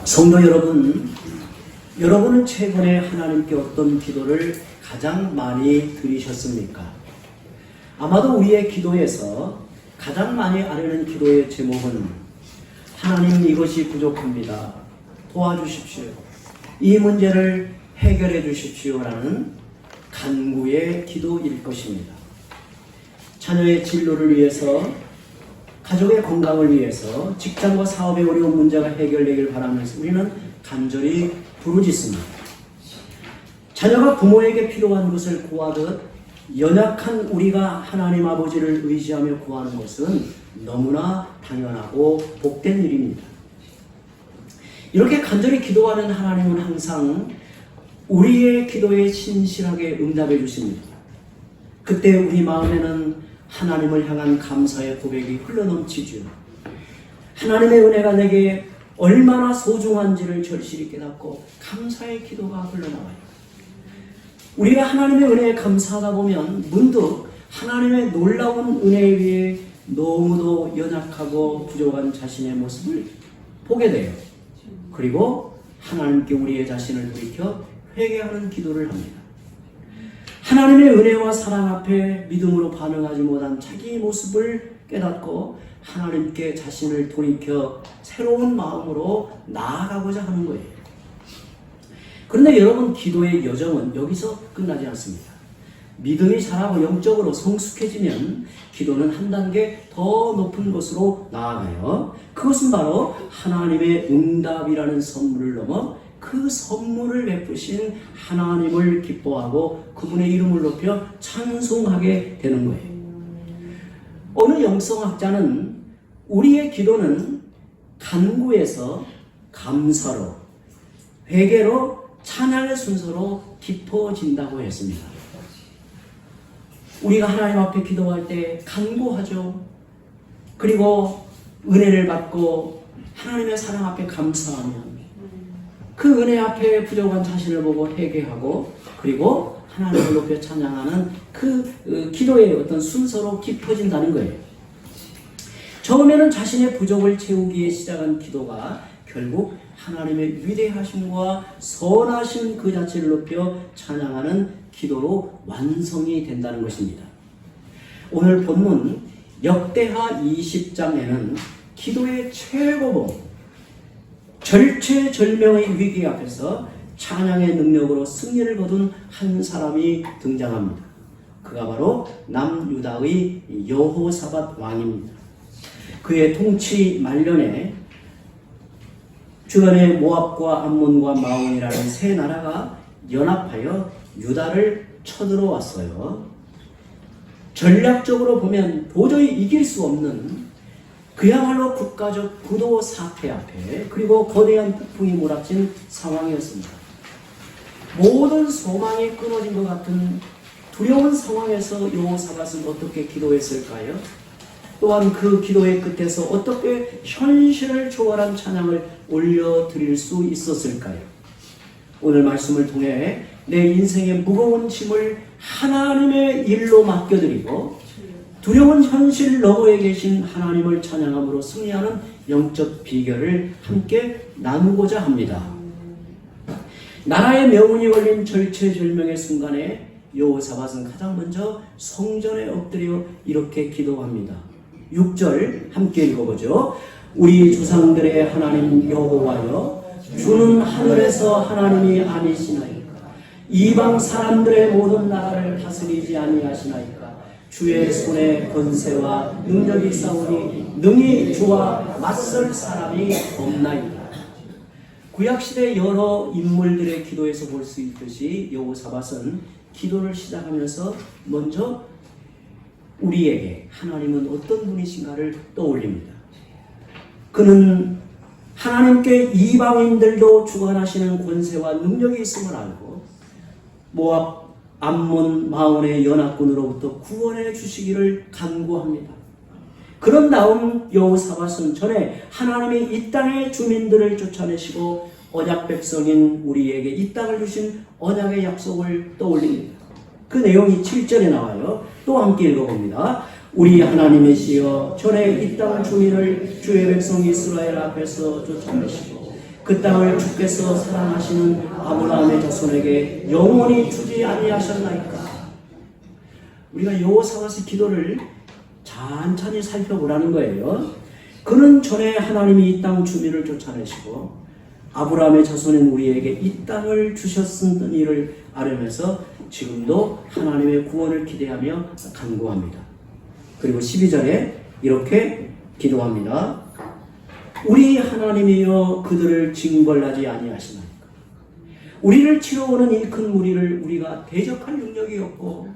성도 여러분, 여러분은 최근에 하나님께 어떤 기도를 가장 많이 드리셨습니까? 아마도 우리의 기도에서 가장 많이 아뢰는 기도의 제목은 하나님 이것이 부족합니다. 도와주십시오. 이 문제를 해결해 주십시오라는 간구의 기도일 것입니다. 자녀의 진로를 위해서, 가족의 건강을 위해서, 직장과 사업의 어려운 문제가 해결되길 바라면서 우리는 간절히 부르짖습니다. 자녀가 부모에게 필요한 것을 구하듯 연약한 우리가 하나님 아버지를 의지하며 구하는 것은 너무나 당연하고 복된 일입니다. 이렇게 간절히 기도하는 하나님은 항상 우리의 기도에 신실하게 응답해 주십니다. 그때 우리 마음에는 하나님을 향한 감사의 고백이 흘러넘치죠. 하나님의 은혜가 내게 얼마나 소중한지를 절실히 깨닫고 감사의 기도가 흘러나와요. 우리가 하나님의 은혜에 감사하다 보면 문득 하나님의 놀라운 은혜에 의해 너무도 연약하고 부족한 자신의 모습을 보게 돼요. 그리고 하나님께 우리의 자신을 돌이켜 회개하는 기도를 합니다. 하나님의 은혜와 사랑 앞에 믿음으로 반응하지 못한 자기 모습을 깨닫고 하나님께 자신을 돌이켜 새로운 마음으로 나아가고자 하는 거예요. 그런데 여러분, 기도의 여정은 여기서 끝나지 않습니다. 믿음이 자라고 영적으로 성숙해지면 기도는 한 단계 더 높은 곳으로 나아가요. 그것은 바로 하나님의 응답이라는 선물을 넘어 그 선물을 베푸신 하나님을 기뻐하고 그분의 이름을 높여 찬송하게 되는 거예요. 어느 영성학자는 우리의 기도는 간구에서 감사로, 회개로, 찬양의 순서로 깊어진다고 했습니다. 우리가 하나님 앞에 기도할 때 간구하죠. 그리고 은혜를 받고 하나님의 사랑 앞에 감사하면 그 은혜 앞에 부족한 자신을 보고 회개하고 그리고 하나님을 높여 찬양하는 그 기도의 어떤 순서로 깊어진다는 거예요. 처음에는 자신의 부족을 채우기에 시작한 기도가 결국 하나님의 위대하심과 선하심 그 자체를 높여 찬양하는 기도로 완성이 된다는 것입니다. 오늘 본문 역대하 20장에는 기도의 최고봉, 절체절명의 위기 앞에서 찬양의 능력으로 승리를 거둔 한 사람이 등장합니다. 그가 바로 남유다의 여호사밧 왕입니다. 그의 통치 말년에 주변의 모압과 암몬과 마온이라는 세 나라가 연합하여 유다를 쳐들어왔어요. 전략적으로 보면 도저히 이길 수 없는 그야말로 국가적 부도 사태 앞에 그리고 거대한 폭풍이 몰아친 상황이었습니다. 모든 소망이 끊어진 것 같은 두려운 상황에서 여호사밧은 어떻게 기도했을까요? 또한 그 기도의 끝에서 어떻게 현실을 초월한 찬양을 올려드릴 수 있었을까요? 오늘 말씀을 통해 내 인생의 무거운 짐을 하나님의 일로 맡겨드리고 두려운 현실 너머에 계신 하나님을 찬양함으로 승리하는 영적 비결을 함께 나누고자 합니다. 나라의 명운이 걸린 절체절명의 순간에 여호사밧은 가장 먼저 성전에 엎드려 이렇게 기도합니다. 6절 함께 읽어보죠. 우리 조상들의 하나님 여호와여, 주는 하늘에서 하나님이 아니시나이까? 이방 사람들의 모든 나라를 다스리지 아니하시나이까? 주의 손에 권세와 능력이 있사오니 능히 주와 맞설 사람이 없나이다. 구약시대 여러 인물들의 기도에서 볼 수 있듯이 여호사밧은 기도를 시작하면서 먼저 우리에게 하나님은 어떤 분이신가를 떠올립니다. 그는 하나님께 이방인들도 주관하시는 권세와 능력이 있음을 알고 모압, 암몬, 마온의 연합군으로부터 구원해 주시기를 간구합니다. 그런 다음 여호사밧은 전에 하나님이 이 땅의 주민들을 쫓아내시고 언약 백성인 우리에게 이 땅을 주신 언약의 약속을 떠올립니다. 그 내용이 7절에 나와요. 또 함께 읽어봅니다. 우리 하나님이시여 전에 이 땅 주민을 주의 백성 이스라엘 앞에서 쫓아내시고 그 땅을 주께서 사랑하시는 아브라함의 자손에게 영원히 주지 아니하셨나이까. 우리가 여호사밧의 기도를 찬찬히 살펴보라는 거예요. 그는 전에 하나님이 이 땅 주민을 쫓아내시고 아브라함의 자손인 우리에게 이 땅을 주셨은 이를 아뢰면서 지금도 하나님의 구원을 기대하며 간구합니다. 그리고 12절에 이렇게 기도합니다. 우리 하나님이여 그들을 징벌하지 아니하시나이까. 우리를 치러오는 이 큰 무리를 우리가 대적할 능력이 없고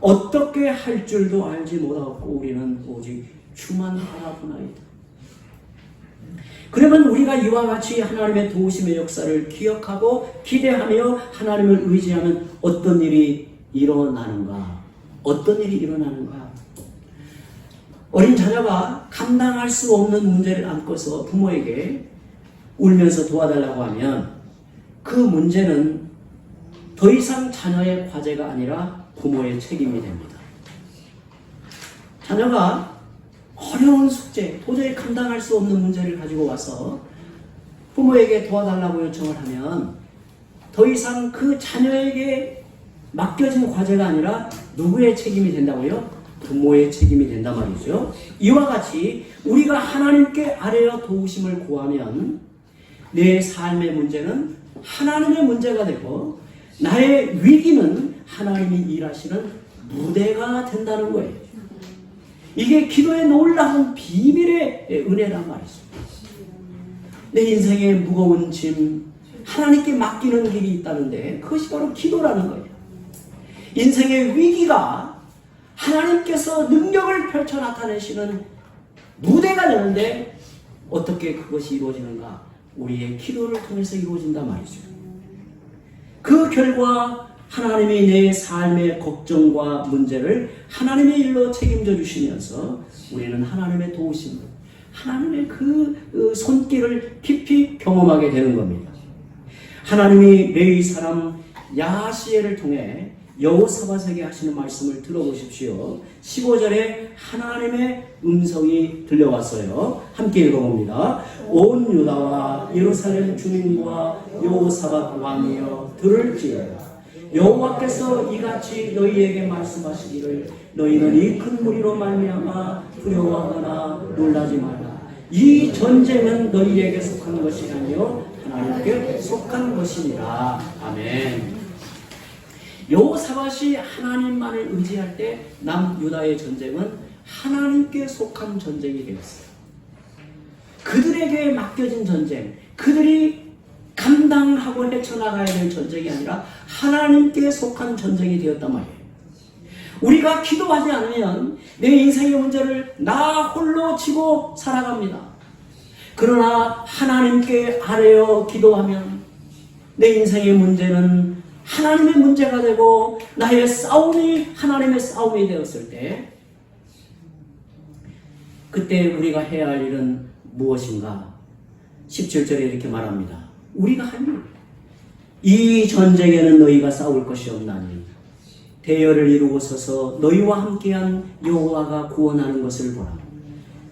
어떻게 할 줄도 알지 못하고 우리는 오직 주만 바라보나이다. 그러면 우리가 이와 같이 하나님의 도우심의 역사를 기억하고 기대하며 하나님을 의지하면 어떤 일이 일어나는가? 어떤 일이 일어나는가? 어린 자녀가 감당할 수 없는 문제를 안고서 부모에게 울면서 도와달라고 하면 그 문제는 더 이상 자녀의 과제가 아니라 부모의 책임이 됩니다. 자녀가 어려운 숙제, 도저히 감당할 수 없는 문제를 가지고 와서 부모에게 도와달라고 요청을 하면 더 이상 그 자녀에게 맡겨진 과제가 아니라 누구의 책임이 된다고요? 부모의 책임이 된단 말이죠. 이와 같이 우리가 하나님께 아뢰어 도우심을 구하면 내 삶의 문제는 하나님의 문제가 되고 나의 위기는 하나님이 일하시는 무대가 된다는 거예요. 이게 기도의 놀라운 비밀의 은혜란 말이죠. 내 인생의 무거운 짐 하나님께 맡기는 길이 있다는데 그것이 바로 기도라는 거예요. 인생의 위기가 하나님께서 능력을 펼쳐 나타내시는 무대가 되는데 어떻게 그것이 이루어지는가? 우리의 기도를 통해서 이루어진단 말이죠. 그 결과 하나님이 내 삶의 걱정과 문제를 하나님의 일로 책임져 주시면서 우리는 하나님의 도우심을, 하나님의 그 손길을 깊이 경험하게 되는 겁니다. 하나님이 레위 사람 야시엘을 통해 여호사밧에게 하시는 말씀을 들어보십시오. 15절에 하나님의 음성이 들려왔어요. 함께 읽어봅니다. 온 유다와 예루살렘 주민과 여호사밧 왕이여 들을지어다. 여호와께서 이같이 너희에게 말씀하시기를 너희는 이 큰 무리로 말미암아 두려워하거나 놀라지 마라. 이 전쟁은 너희에게 속한 것이 아니요 하나님께 속한 것이니라. 아멘. 여호사밧이 하나님만을 의지할 때 남유다의 전쟁은 하나님께 속한 전쟁이 되었어요. 그들에게 맡겨진 전쟁, 그들이 감당하고 헤쳐나가야 될 전쟁이 아니라 하나님께 속한 전쟁이 되었단 말이에요. 우리가 기도하지 않으면 내 인생의 문제를 나 홀로 지고 살아갑니다. 그러나 하나님께 아뢰어 기도하면 내 인생의 문제는 하나님의 문제가 되고 나의 싸움이 하나님의 싸움이 되었을 때 그때 우리가 해야 할 일은 무엇인가? 17절에 이렇게 말합니다. 우리가 할 일, 이 전쟁에는 너희가 싸울 것이 없나니 대열을 이루고 서서 너희와 함께한 여호와가 구원하는 것을 보라.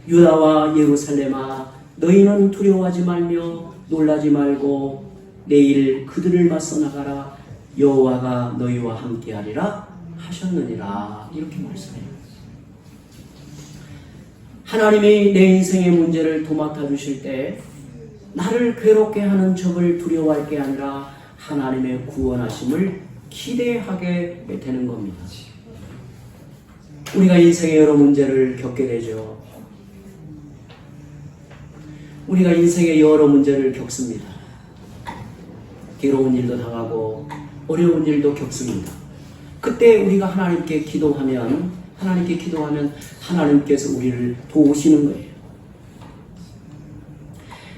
유다와 예루살렘아 너희는 두려워하지 말며 놀라지 말고 내일 그들을 맞서 나가라. 여호와가 너희와 함께하리라 하셨느니라. 이렇게 말씀해요. 하나님이 내 인생의 문제를 도맡아 주실 때 나를 괴롭게 하는 적을 두려워할 게 아니라 하나님의 구원하심을 기대하게 되는 겁니다. 우리가 인생의 여러 문제를 겪게 되죠. 우리가 인생의 여러 문제를 겪습니다. 괴로운 일도 당하고 어려운 일도 겪습니다. 그때 우리가 하나님께 기도하면 하나님께서 우리를 도우시는 거예요.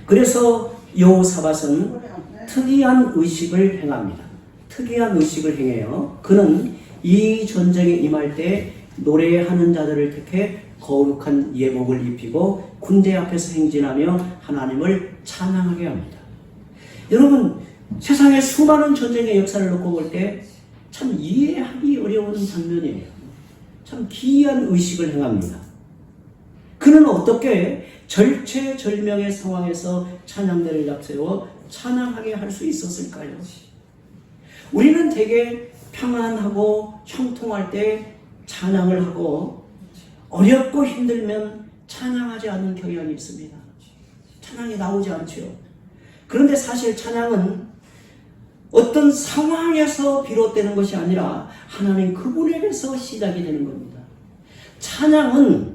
그래서 여호사밧은 특이한 의식을 행합니다. 특이한 의식을 행해요. 그는 이 전쟁에 임할 때 노래하는 자들을 택해 거룩한 예복을 입히고 군대 앞에서 행진하며 하나님을 찬양하게 합니다. 여러분, 세상의 수많은 전쟁의 역사를 놓고 볼 때 참 이해하기 어려운 장면이에요. 참 기이한 의식을 행합니다. 그는 어떻게 절체절명의 상황에서 찬양대를 앞세워 찬양하게 할 수 있었을까요? 우리는 되게 평안하고 형통할 때 찬양을 하고 어렵고 힘들면 찬양하지 않는 경향이 있습니다. 찬양이 나오지 않죠. 그런데 사실 찬양은 어떤 상황에서 비롯되는 것이 아니라 하나님 그분에게서 시작이 되는 겁니다. 찬양은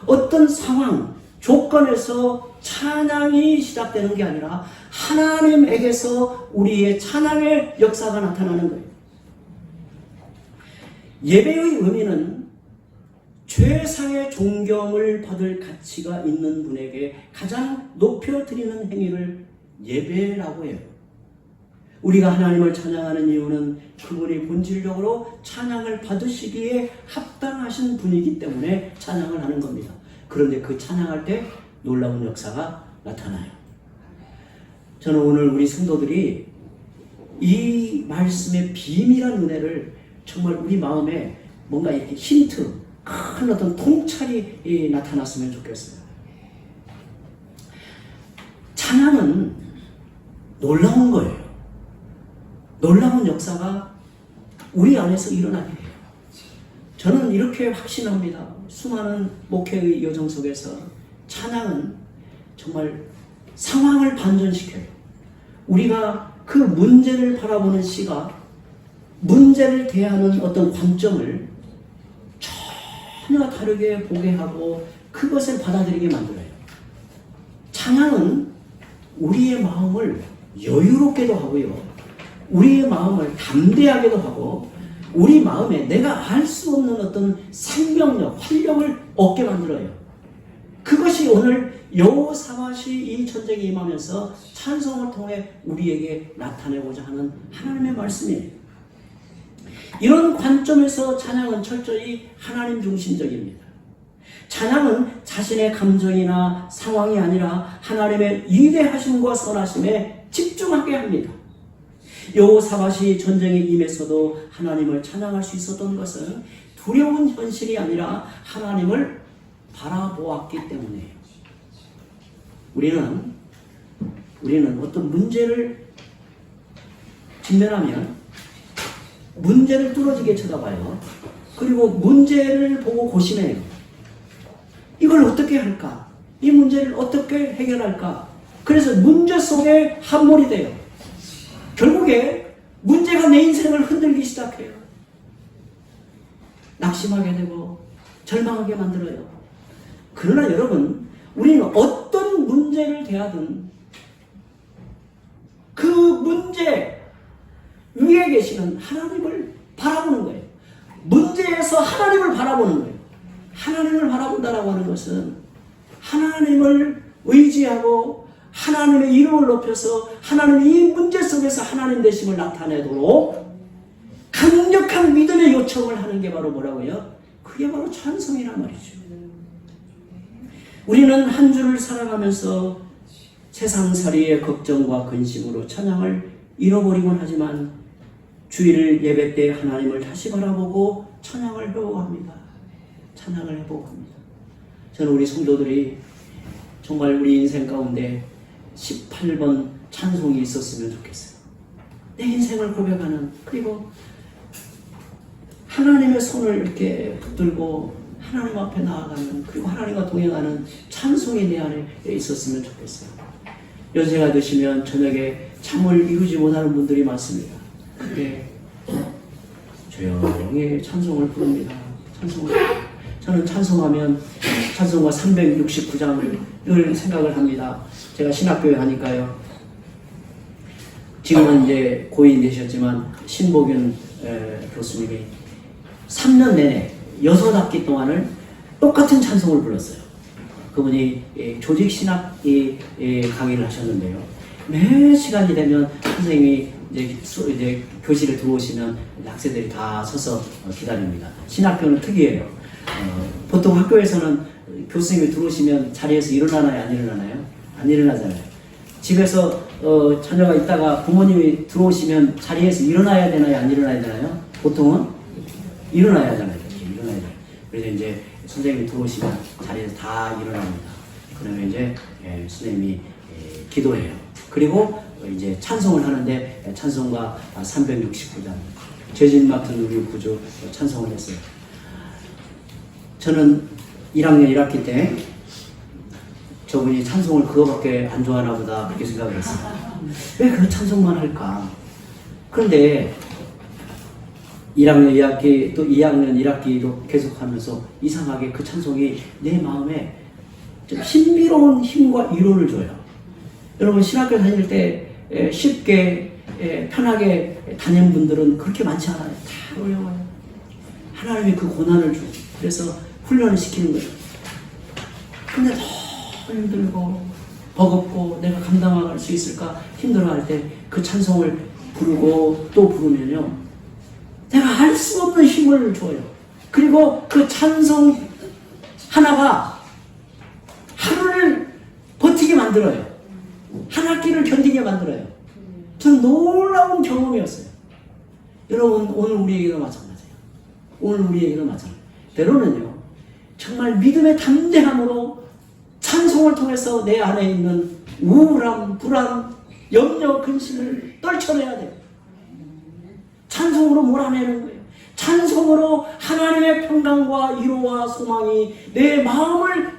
어떤 상황, 조건에서 찬양이 시작되는 게 아니라 하나님에게서 우리의 찬양의 역사가 나타나는 거예요. 예배의 의미는 최상의 존경을 받을 가치가 있는 분에게 가장 높여드리는 행위를 예배라고 해요. 우리가 하나님을 찬양하는 이유는 그분이 본질적으로 찬양을 받으시기에 합당하신 분이기 때문에 찬양을 하는 겁니다. 그런데 그 찬양할 때 놀라운 역사가 나타나요. 저는 오늘 우리 성도들이 이 말씀의 비밀한 은혜를 정말 우리 마음에 뭔가 이렇게 힌트, 큰 어떤 통찰이 나타났으면 좋겠어요. 찬양은 놀라운 거예요. 놀라운 역사가 우리 안에서 일어나게 해요. 저는 이렇게 확신합니다. 수많은 목회의 여정 속에서 찬양은 정말 상황을 반전시켜요. 우리가 그 문제를 바라보는 시각, 문제를 대하는 어떤 관점을 전혀 다르게 보게 하고 그것을 받아들이게 만들어요. 찬양은 우리의 마음을 여유롭게도 하고요. 우리의 마음을 담대하게도 하고 우리 마음에 내가 알 수 없는 어떤 생명력, 활력을 얻게 만들어요. 그것이 오늘 여호사밧이 이 전쟁에 임하면서 찬송을 통해 우리에게 나타내고자 하는 하나님의 말씀이에요. 이런 관점에서 찬양은 철저히 하나님 중심적입니다. 찬양은 자신의 감정이나 상황이 아니라 하나님의 위대하심과 선하심에 집중하게 합니다. 여호사밧이 전쟁에 임해서도 하나님을 찬양할 수 있었던 것은 두려운 현실이 아니라 하나님을 바라보았기 때문이에요. 우리는 어떤 문제를 직면하면 문제를 뚫어지게 쳐다봐요. 그리고 문제를 보고 고심해요. 이걸 어떻게 할까? 이 문제를 어떻게 해결할까? 그래서 문제 속에 함몰이 돼요. 결국에 문제가 내 인생을 흔들기 시작해요. 낙심하게 되고 절망하게 만들어요. 그러나 여러분, 우리는 어떤 문제를 대하든 그 문제 위에 계시는 하나님을 바라보는 거예요. 문제에서 하나님을 바라보는 거예요. 하나님을 바라본다라고 하는 것은 하나님을 의지하고 하나님의 이름을 높여서 하나님 이 문제 속에서 하나님 되심을 나타내도록 강력한 믿음의 요청을 하는 게 바로 뭐라고요? 그게 바로 찬송이란 말이죠. 우리는 한 주를 살아가면서 세상살이의 걱정과 근심으로 찬양을 잃어버리곤 하지만 주일을 예배 때 하나님을 다시 바라보고 찬양을 회복합니다. 찬양을 회복합니다. 저는 우리 성도들이 정말 우리 인생 가운데 18번 찬송이 있었으면 좋겠어요. 내 인생을 고백하는, 그리고 하나님의 손을 이렇게 붙들고 하나님 앞에 나아가는, 그리고 하나님과 동행하는 찬송이 내 안에 있었으면 좋겠어요. 연세가 드시면 저녁에 잠을 이루지 못하는 분들이 많습니다. 그때 조용히 찬송을 부릅니다. 저는 찬송하면 찬송가 369장을 생각을 합니다. 제가 신학교에 가니까요. 지금은 이제 고인 되셨지만 신복윤 교수님이 3년 내내 6학기 동안을 똑같은 찬송을 불렀어요. 그분이 조직신학 강의를 하셨는데요. 매 시간이 되면 선생님이 이제 교실에 들어오시면 학생들이 다 서서 기다립니다. 신학교는 특이해요. 보통 학교에서는 교수님이 들어오시면 자리에서 일어나나요? 안 일어나나요? 안 일어나잖아요. 집에서 자녀가 있다가 부모님이 들어오시면 자리에서 일어나야 되나요? 안 일어나야 되나요? 보통은 일어나야 하잖아요. 일어나야 돼요. 그래서 이제 선생님이 들어오시면 자리에서 다 일어납니다. 그러면 이제 선생님이 기도해요. 그리고 이제 찬송을 하는데 찬송가 369장 죄진 맡은 우리 구주 찬송을 했어요. 저는 1학년 1학기 때 저분이 찬송을 그거밖에 안 좋아하나 보다 그렇게 생각을 했어요. 왜 그 찬송만 할까? 그런데 1학년 2학기 또 2학년 1학기도 계속하면서 이상하게 그 찬송이 내 마음에 좀 신비로운 힘과 위로를 줘요. 여러분 신학교 다닐 때 쉽게 편하게 다니는 분들은 그렇게 많지 않아요. 다 어려워요. 하나님이 그 고난을 주고 그래서 훈련을 시키는 거예요. 근데 너무 힘들고 버겁고 내가 감당할 수 있을까 힘들어할 때 그 찬송을 부르고 또 부르면요 내가 알 수 없는 힘을 줘요. 그리고 그 찬송 하나가 하루를 버티게 만들어요. 한 학기를 견디게 만들어요. 저는 놀라운 경험이었어요. 여러분 오늘 우리에게도 마찬가지예요. 오늘 우리에게도 마찬가지예요. 때로는요 정말 믿음의 담대함으로 찬송을 통해서 내 안에 있는 우울함, 불안, 염려, 근심을 떨쳐내야 돼요. 찬송으로 몰아내는 거예요. 찬송으로 하나님의 평강과 위로와 소망이 내 마음을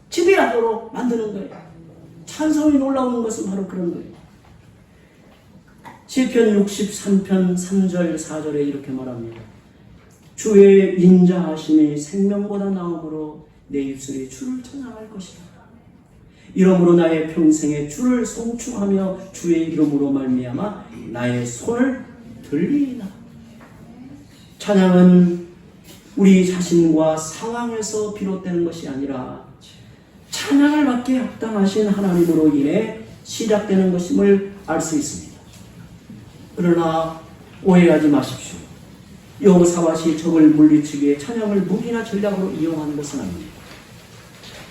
지배하도록 만드는 거예요. 찬송이 놀라운 것은 바로 그런 거예요. 시편 63편 3절 4절에 이렇게 말합니다. 주의 인자하심이 생명보다 나음으로 내 입술이 주를 찬양할 것이다. 이러므로 나의 평생에 주를 송축하며 주의 이름으로 말미암아 나의 손을 들리이다. 찬양은 우리 자신과 상황에서 비롯되는 것이 아니라 찬양을 받기에 합당하신 하나님으로 인해 시작되는 것임을 알 수 있습니다. 그러나 오해하지 마십시오. 여호사밧이 적을 물리치기 위해 찬양을 무기나 전략으로 이용하는 것은 아닙니다.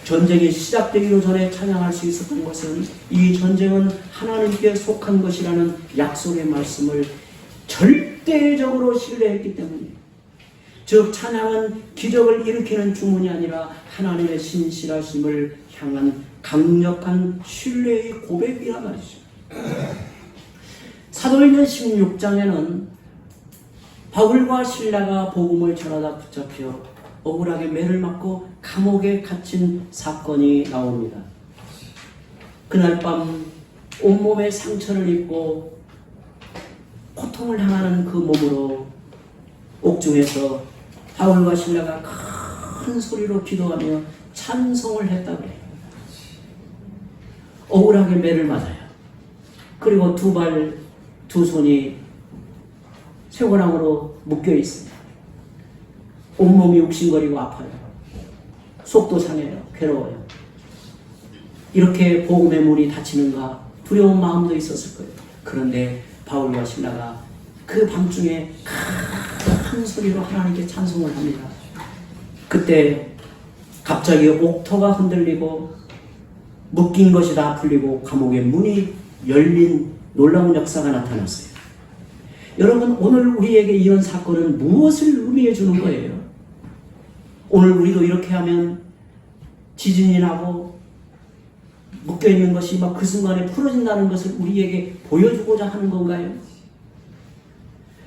전쟁이 시작되기도 전에 찬양할 수 있었던 것은 이 전쟁은 하나님께 속한 것이라는 약속의 말씀을 절대적으로 신뢰했기 때문이에요. 즉 찬양은 기적을 일으키는 주문이 아니라 하나님의 신실하심을 향한 강력한 신뢰의 고백이라 말이죠. 사도행전 16장에는 바울과 실라가 복음을 전하다 붙잡혀 억울하게 매를 맞고 감옥에 갇힌 사건이 나옵니다. 그날 밤 온몸에 상처를 입고 고통을 당하는 그 몸으로 옥중에서 바울과 실라가 큰 소리로 기도하며 찬송을 했다고 해요. 억울하게 매를 맞아요. 그리고 두 발, 두 손이 쇠고랑으로 묶여 있습니다. 온몸이 욱신거리고 아파요. 속도 상해요. 괴로워요. 이렇게 복음의 문이 닫히는가 두려운 마음도 있었을 거예요. 그런데 바울과 실라가 그 밤중에 큰 소리로 하나님께 찬송을 합니다. 그때 갑자기 옥토가 흔들리고 묶인 것이 다 풀리고 감옥의 문이 열린 놀라운 역사가 나타났어요. 여러분 오늘 우리에게 이런 사건은 무엇을 의미해 주는 거예요? 오늘 우리도 이렇게 하면 지진이 나고 묶여있는 것이 막 그 순간에 풀어진다는 것을 우리에게 보여주고자 하는 건가요?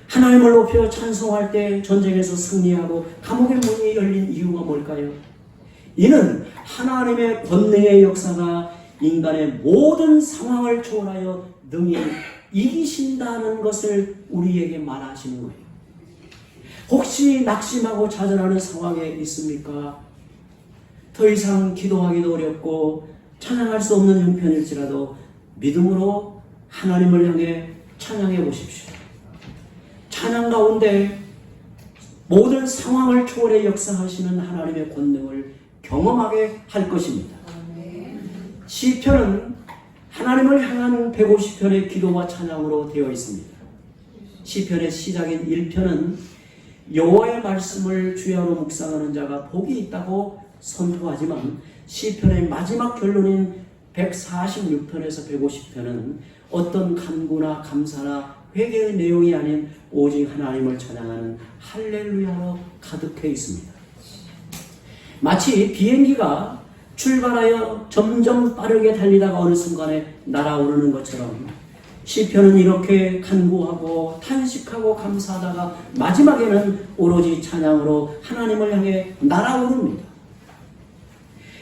하나님을 높여 찬송할 때 전쟁에서 승리하고 감옥의 문이 열린 이유가 뭘까요? 이는 하나님의 권능의 역사가 인간의 모든 상황을 초월하여 능히 이기신다는 것을 우리에게 말하시는 거예요. 혹시 낙심하고 좌절하는 상황에 있습니까? 더 이상 기도하기도 어렵고 찬양할 수 없는 형편일지라도 믿음으로 하나님을 향해 찬양해 보십시오. 찬양 가운데 모든 상황을 초월해 역사하시는 하나님의 권능을 경험하게 할 것입니다. 시편은 하나님을 향한 150편의 기도와 찬양으로 되어 있습니다. 시편의 시작인 1편은 여호와의 말씀을 주야로 묵상하는 자가 복이 있다고 선포하지만 시편의 마지막 결론인 146편에서 150편은 어떤 간구나 감사나 회개의 내용이 아닌 오직 하나님을 찬양하는 할렐루야로 가득해 있습니다. 마치 비행기가 출발하여 점점 빠르게 달리다가 어느 순간에 날아오르는 것처럼 시편은 이렇게 간구하고 탄식하고 감사하다가 마지막에는 오로지 찬양으로 하나님을 향해 날아오릅니다.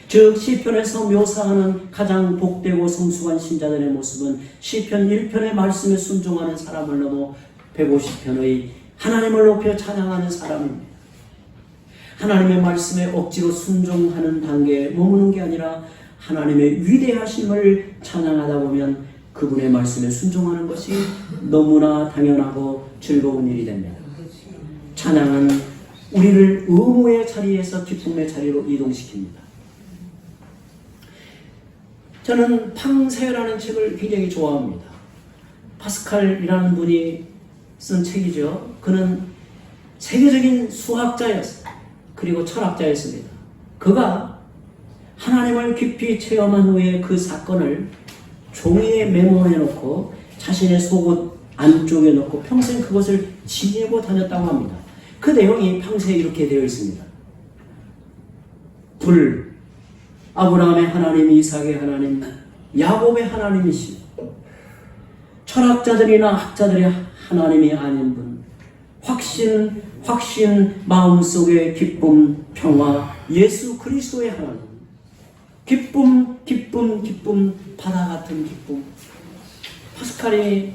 즉 시편에서 묘사하는 가장 복되고 성숙한 신자들의 모습은 시편 1편의 말씀에 순종하는 사람을 넘어 150편의 하나님을 높여 찬양하는 사람입니다. 하나님의 말씀에 억지로 순종하는 단계에 머무는 게 아니라 하나님의 위대하심을 찬양하다 보면 그분의 말씀에 순종하는 것이 너무나 당연하고 즐거운 일이 됩니다. 찬양은 우리를 의무의 자리에서 기쁨의 자리로 이동시킵니다. 저는 팡세라는 책을 굉장히 좋아합니다. 파스칼이라는 분이 쓴 책이죠. 그는 세계적인 수학자였어요. 그리고 철학자였습니다. 그가 하나님을 깊이 체험한 후에 그 사건을 종이에 메모해 놓고 자신의 속옷 안쪽에 넣고 평생 그것을 지니고 다녔다고 합니다. 그 내용이 팡세에 이렇게 되어 있습니다. 불, 아브라함의 하나님, 이삭의 하나님, 야곱의 하나님이시오. 철학자들이나 학자들의 하나님이 아닌 분, 확신, 마음속의 기쁨, 평화, 예수 그리스도의 하나님. 기쁨, 바다 같은 기쁨. 파스칼이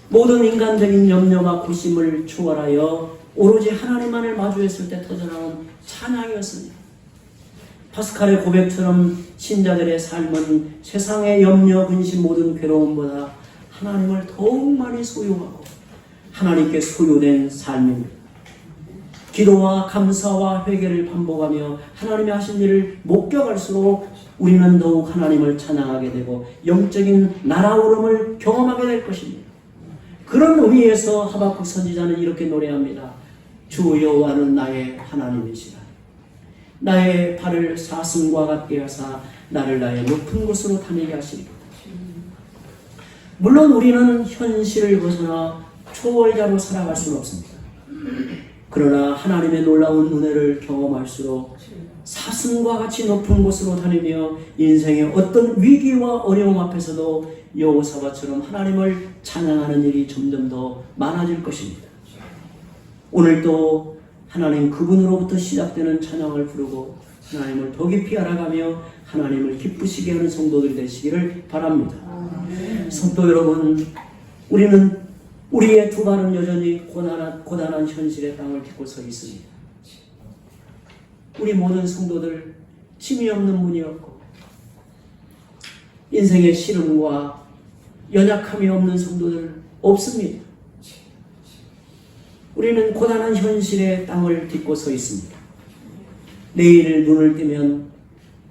모든 인간적인 염려와 고심을 초월하여 오로지 하나님만을 마주했을 때 터져나온 찬양이었습니다. 파스칼의 고백처럼 신자들의 삶은 세상의 염려, 근심, 모든 괴로움보다 하나님을 더욱 많이 소유하고 하나님께 소유된 삶입니다. 기도와 감사와 회개를 반복하며 하나님의 하신 일을 목격할수록 우리는 더욱 하나님을 찬양하게 되고 영적인 날아오름을 경험하게 될 것입니다. 그런 의미에서 하박국 선지자는 이렇게 노래합니다. 주 여호와는 나의 하나님이시라. 나의 발을 사슴과 같게 하사 나를 나의 높은 곳으로 다니게 하시리로다. 물론 우리는 현실을 벗어나 초월자로 살아갈 수는 없습니다. 그러나 하나님의 놀라운 은혜를 경험할수록 사슴과 같이 높은 곳으로 다니며 인생의 어떤 위기와 어려움 앞에서도 여호사밧처럼 하나님을 찬양하는 일이 점점 더 많아질 것입니다. 오늘도 하나님 그분으로부터 시작되는 찬양을 부르고 하나님을 더 깊이 알아가며 하나님을 기쁘시게 하는 성도들이 되시기를 바랍니다. 성도 여러분, 우리는 우리의 두 발은 여전히 고단한 현실의 땅을 딛고 서 있습니다. 우리 모든 성도들 짐이 없는 분이 없고 인생의 시름과 연약함이 없는 성도들 없습니다. 우리는 고단한 현실의 땅을 딛고 서 있습니다. 내일 눈을 뜨면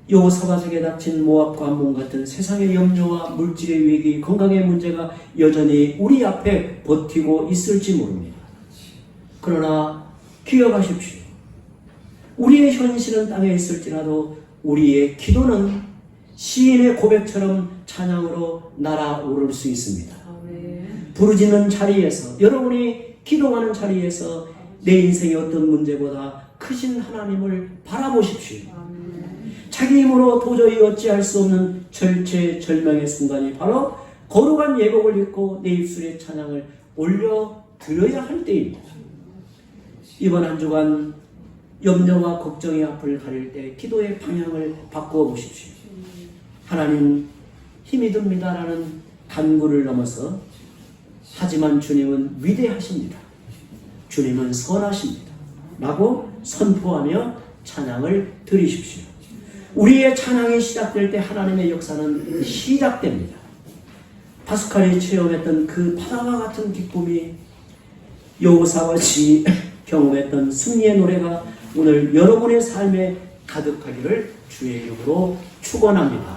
여호사밧에게 닥친 모압과 암몬 같은 세상의 염려와 물질의 위기, 건강의 문제가 여전히 우리 앞에 버티고 있을지 모릅니다. 그러나 기억하십시오. 우리의 현실은 땅에 있을지라도 우리의 기도는 시인의 고백처럼 찬양으로 날아오를 수 있습니다. 부르짖는 자리에서, 여러분이 기도하는 자리에서 내 인생의 어떤 문제보다 크신 하나님을 바라보십시오. 자기 힘으로 도저히 어찌할 수 없는 절체절명의 순간이 바로 거룩한 예복을 입고 내 입술에 찬양을 올려드려야 할 때입니다. 이번 한 주간 염려와 걱정의 앞을 가릴 때 기도의 방향을 바꾸어 보십시오. 하나님 힘이 듭니다라는 간구를 넘어서 하지만 주님은 위대하십니다. 주님은 선하십니다. 라고 선포하며 찬양을 드리십시오. 우리의 찬양이 시작될 때 하나님의 역사는 시작됩니다. 파스칼이 체험했던 그 바다와 같은 기쁨이 여호사밧이 경험했던 승리의 노래가 오늘 여러분의 삶에 가득하기를 주의 이름으로 축원합니다.